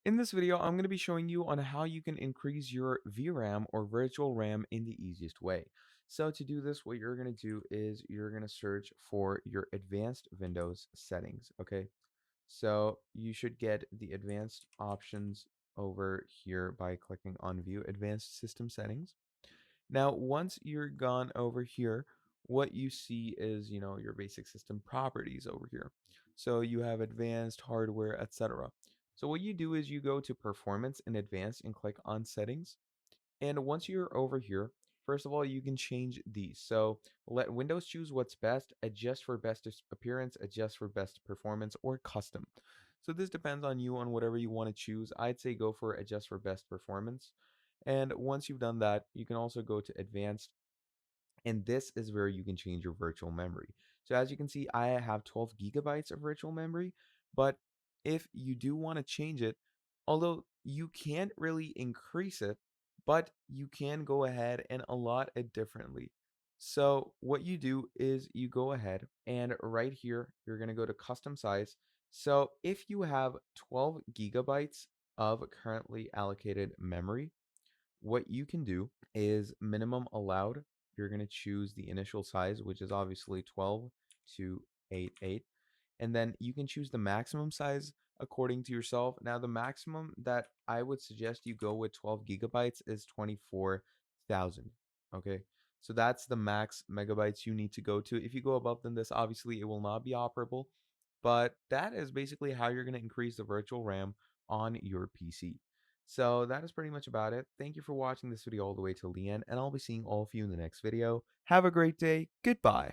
In this video, I'm going to be showing you on how you can increase your VRAM or virtual RAM in the easiest way. So to do this, what you're going to do is you're going to search for your advanced Windows settings, okay? So you should get the advanced options over here by clicking on view advanced system settings. Now, once you're gone over here, what you see is, your basic system properties over here. So you have advanced hardware, etc. So what you do is you go to performance and advanced and click on settings. And once you're over here, first of all, you can change these. So let Windows choose what's best, adjust for best appearance, adjust for best performance, or custom. So this depends on you on whatever you want to choose. I'd say go for adjust for best performance. And once you've done that, you can also go to advanced, and this is where you can change your virtual memory. So as you can see, I have 12 gigabytes of virtual memory, but if you do want to change it, although you can't really increase it, but you can go ahead and allot it differently. So what you do is you go ahead and right here, you're going to go to custom size. So if you have 12 gigabytes of currently allocated memory, what you can do is minimum allowed. You're going to choose the initial size, which is obviously 12 to 88. And then you can choose the maximum size according to yourself. Now, the maximum that I would suggest you go with 12 gigabytes is 24,000. Okay. So that's the max megabytes you need to go to. If you go above than this, obviously it will not be operable. But that is basically how you're going to increase the virtual RAM on your PC. So that is pretty much about it. Thank you for watching this video all the way till the end, and I'll be seeing all of you in the next video. Have a great day. Goodbye.